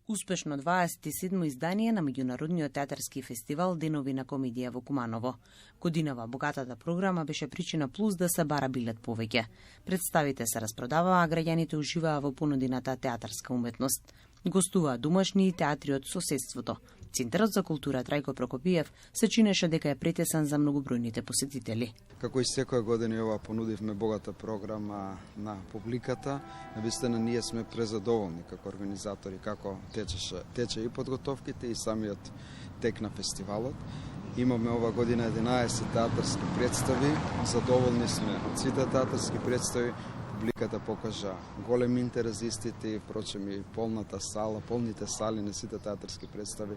Успешно 27-мо издание на меѓународниот театарски фестивал Денови на комедија во Куманово. Годинава богатата програма беше причина плюс да се бара билет повеќе. Представите се распродаваа, а граѓаните уживаа во понудената театарска уметност. Гостуваа домашни театри од соседството. Центарот за култура Трајко Прокопиев се чинеше дека е претесан за многобројните посетители. Како и секоја година и ова понудивме богата програма на публиката. Навистина ние сме презадоволни како организатори како тече и подготовките и самиот тек на фестивалот. Имаме ова година 11 театарски представи. Задоволни сме од сите театарски представи. Публиката покажа голем интерес истите, впрочем и полните сали на сите театарски представи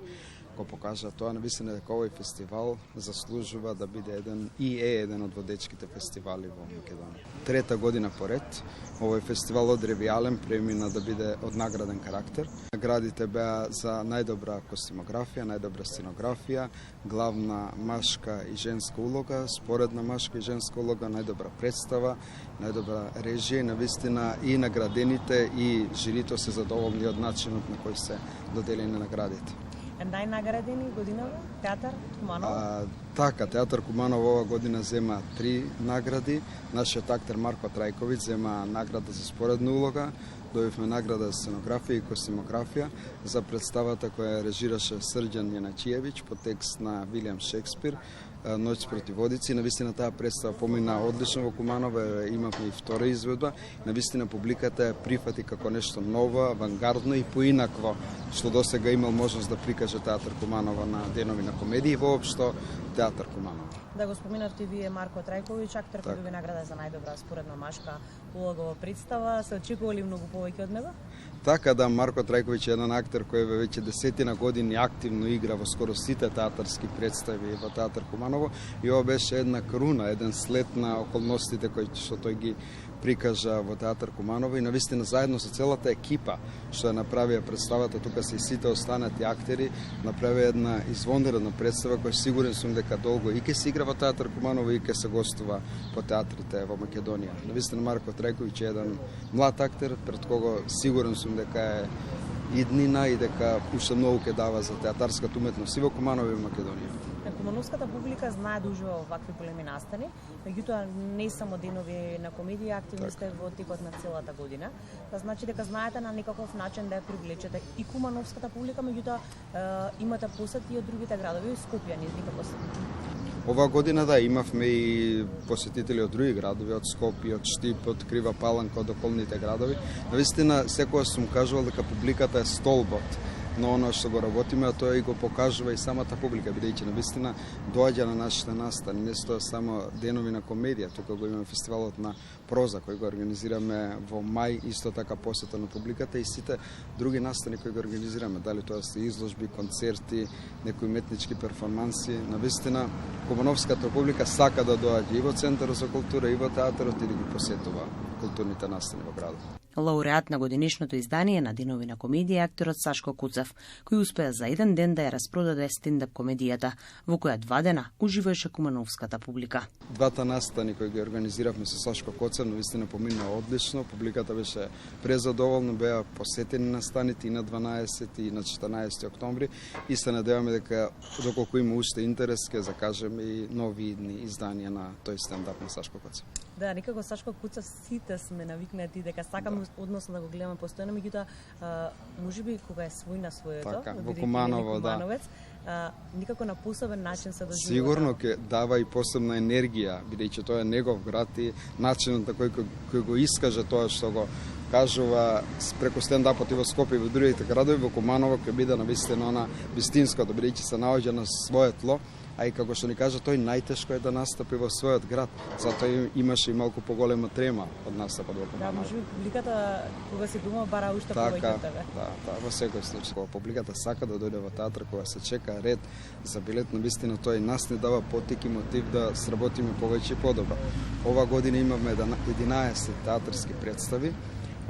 го покажа тоа. Навистина дека овој фестивал заслужува да биде еден од водечките фестивали во Македонија. Трета година поред овој фестивал од ревијален премина да биде од награден карактер. Наградите беа за најдобра костимографија, најдобра сценографија, главна машка и женска улога, споредна машка и женска улога, најдобра представа, најдобра режија. Навистина и наградените и жирито се задоволни од начинот на кој се доделени наградите. Најнаградени годинава театар Куманово? Така, театар Куманово ова година зема 3 награди. Нашиот актер Марко Трајковиќ зема награда за споредна улога. Добивме награда за сценографија и костимографија за представата која режираше Срđan Јаначиевиќ по текст на Вилијам Шекспир, Ноќ против водици. Навистина таа представа помина одлично во Куманово, имавме и втора изведба. Навистина публиката ја прифати како нешто ново, авангардно и поинакво што досега имал можност да прикаже театар Куманово на Денови на комедија и воопшто театар Куманово. Да го споминавте вие Марко Трајковиќ, актер кој доби награда за најдобра споредна машка улога во представа. Се очекували многу повеќе од него? Така да, Марко Трајковиќ е еден актер кој веќе 10 години активно игра во скоро сите театарски представи во театар Куманово и ова беше една круна, еден след на околностите кои што тој ги прикажа во театар Куманово и навистина заедно со целата екипа што ја направија представата, тука се и сите останати актери, направија една извонредна представа која сигурен сум дека долго и ќе се игра во театар Куманово и ќе се гостува по театрите во Македонија. Навистина Марко Трајковиќ е еден млад актер пред кого сигурен сум дека е иднина и дека уште многу ќе дава за театарската уметност и во Куманово и во Македонија. Кумановската публика знае да ужива во вакви големи настани, меѓутоа не само Денови на комедија, активни сте во текот на целата година. Тоа значи дека знаете на некаков начин да ја привлечете и кумановската публика, меѓутоа имате посети и од другите градови, Скопје не никако се. Ова година да, имавме и посетители од други градови, од Скопје, од Штип, од Крива Паланка, од околните градови. Навистина, секоја сум кажувал дека публиката е столбот но оно што го работиме, а тоа и го покажува и самата публика, бидејќи навистина доаѓа на нашите настани, не тоа само Денови на комедија, тука го имаме фестивалот на проза кој го организираме во мај, исто така посета на публиката и сите други настани кои го организираме, дали тоа се изложби, концерти, некои уметнички перформанси. Навистина кумановската публика сака да доаѓа и во Центарот за култура и во театарот и да ги посетува културните настани во градот. Лауреат на годинишното издание на Денови на комедија актерот Сашко Куцев, кој успеа за еден ден да ја распродаде стендап комедијата, во која 2 дена уживаше кумановската публика. Двата настани кои ги организиравме со Сашко Куцев навистина помина одлично, публиката беше презадоволна, беа посетени настаните и на 12 и на 14 октомври и се надеваме дека доколку има уште интерес ќе закажеме и нови изданија на тој стендап на Сашко Куцев. Да, некако Сашко Куцев сите сме навикнати дека сакаме односно да го гледаме постојано, меѓутоа можеби кога е свој на своето, така, во Куманово, да. Никако на посебен начин се доживува. Сигурно ќе дава и посебна енергија, бидејќи тоа е негов град и начинот на кој го искаже тоа што го кажува преку стендапот и во Скопје и во другите градови, во Куманово ќе биде навистина она вистинското, бидејќи се наоѓа на своје тло, а и како што ни кажа, тој најтешко е да настапи во својот град, затоа имаше и малку поголема трема од настапот во Куманово. Да, можеби публиката кога си дома бара уште повеќе од тебе. Да, во секој случај. Кога публиката сака да дојде во театар, кога се чека ред за билет, навистина тој нас не дава потик и мотив да сработиме повеќе и подобро. Ова година имавме 11 театарски представи.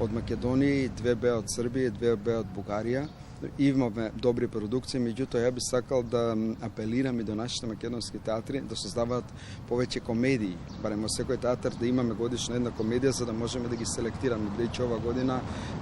од Македонија, 2 беа од Србија, 2 беа од Бугарија. Имаме добри продукции, меѓутоа ја би сакал да апелирам и до нашите македонски театри да создаваат повеќе комедии, барем во секој театар да имаме годишно една комедија за да можеме да ги селектираме. Бидејќи ова година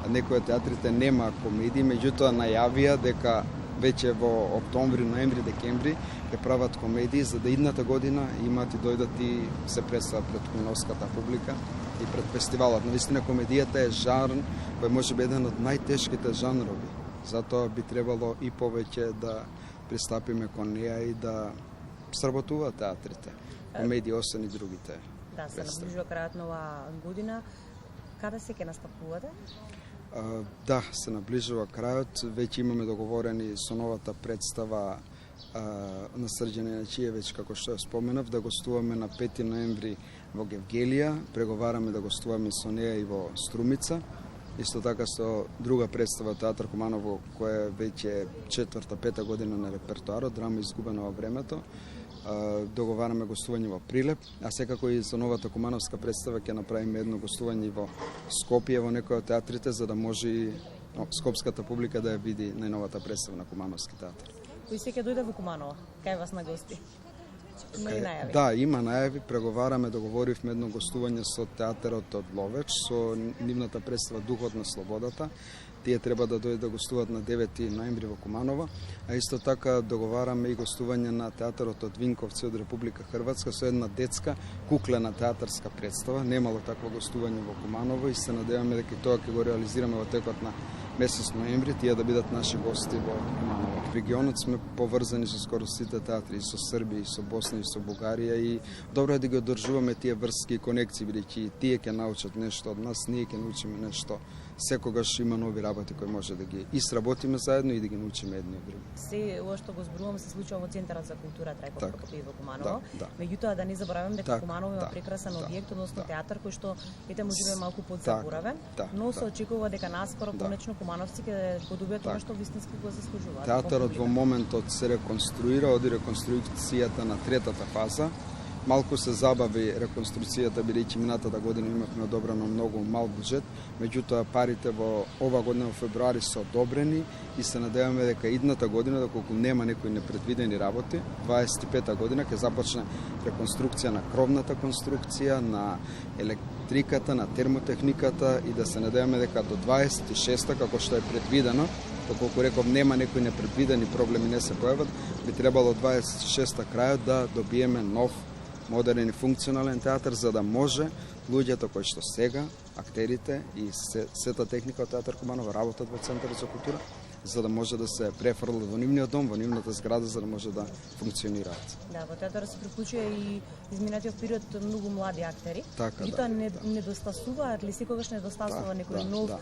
некои од театрите нема комедии, меѓутоа најавија дека веќе во октомври, ноември, декември ќе прават комедии за да идната година имаат и дојдат и се представат пред кумановската публика и пред фестивалот. Навистина комедијата е жанр кој може би еден од најтешките жанрови. Затоа би требало и повеќе да пристапиме кон неа и да сработуваат театрите. Комедии, освен и другите. Да, се наближува крајот на оваа година. Каде се ќе настапувате? Да, се наближува крајот. Веќе имаме договорени со новата представа на Срđan Иначиевич, како што ја споменав, да гостуваме на 5 ноември во Гевгелија. Преговараме да гостуваме со неа и во Струмица. Исто така со друга представа Театар Куманово, која е веќе 4-5 година на репертоарот, драма изгубена во времето. Договараме гостување во Прилеп, а секако и за новата кумановска представа ќе направиме едно гостување во Скопје во некој од театрите, за да може и скопската публика да ја види најновата представа на Кумановски театар. Кој се ќе дојде во Куманово? Кај вас на гости? Има ли најави? Да, има најави. Преговараме, договоривме едно гостување со театарот од Ловеч, со нивната представа Духот на слободата. Тие треба да дојдат да гостуваат на 9 ноември во Куманово, а исто така договараме и гостување на театарот од Винковци од Република Хрватска со една детска куклена театарска представа. Немало такво гостување во Куманово и се надеваме дека тоа ќе го реализираме во текот на месец ноември, тие да бидат наши гости во Куманово. Регионот сме поврзани со скоро сите театри, и со Србија, и со Босна, и со Бугарија, и добро е да ги одржуваме тие врски и конекции, бидејќи тие ќе научат нешто од нас, ние ќе научиме нешто. Секогаш има нови работи кои може да ги и сработиме заедно и да ги научиме едни од други. Се ова што го зборувам се случува во Центарот за култура Трајко Прокопиев во Куманово. Да. Меѓутоа да не заборавам дека Куманово има прекрасен објект, односно театар кој што ете можеби малку подзаборавен, но се очекува дека наскоро конечно кумановци ќе го добијат она што вистински го заслужуваат. Театарот во моментот се реконструира, оди реконструкцијата на третата фаза. Малку се забави реконструкцијата, бидејќи минатата година имавме одобрено многу мал буџет, меѓутоа парите во ова година во февруари се одобрени и се надеваме дека идната година, доколку нема некои непредвидени работи, 25-та година ќе започне реконструкција на кровната конструкција, на електриката, на термотехниката и да се надеваме дека до 26-та, како што е предвидено, доколку реков нема некои непредвидени проблеми не се појават, би требало 26-та крајот да добиеме нов модерен и функционален театар, за да може луѓето кои што сега, актерите и сета техника од Театар Куманово работат во Центарот за култура, за да може да се префрлат во нивниот дом, во нивната зграда, за да може да функционираат. Да, во театарот се приклучува и изминатиот период многу млади актери. Така, и тоа недостасуваат ли секогаш недостасува некој нов,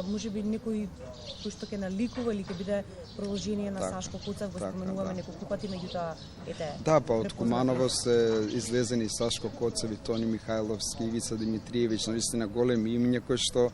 можеби некој кој што ќе наликува или ќе биде продолжение на Сашко Коцев, го споменуваме неколку пати, меѓутоа ете. Да, па од Куманово се излезени Сашко Коцев и Тони Михајловски, Ивица Димитриевич, навистина големи имиња кои што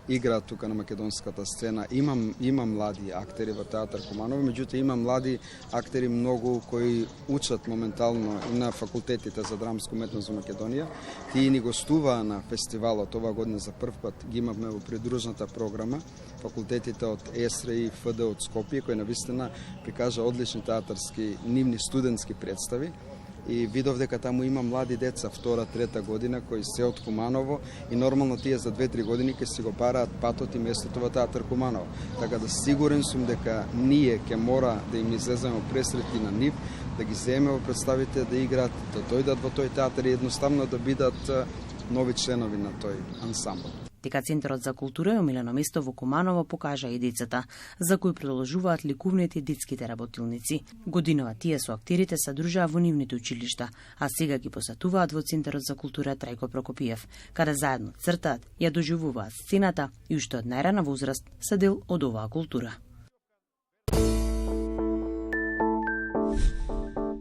играат тука на македонската сцена. Има млади актери во Театар Куманово, меѓутоа има млади актери многу кои учат моментално и на факултетите за драмска уметност во Македонија. Тие ни гостуваа на фестивалот ова година за прв пат, ги имавме во придружната програма, факултетите од ЕСРА и ФД од Скопје, кои навистина прикажа одлични театарски, нивни студентски представи. И видов дека таму има млади деца, 2-3 година, кои се од Куманово и нормално тие за 2-3 години ќе си го бараат патот и местото во Театар Куманово. Така да сигурен сум дека ние ќе мора да им излеземе пресрети на нив, да ги земеме во представите да играат, да дојдат во тој театар и едноставно да бидат нови членови на тој ансамбл. Дека Центарот за култура и омилено место во Куманово покажа и децата, за кои продолжуваат ликувните и детските работилници. Годинава тие со актерите се дружаа во нивните училишта, а сега ги посетуваат во Центарот за култура Трајко Прокопиев, каде заедно цртаат, ја доживуваат сцената и уште од најрана возраст се дел од оваа култура.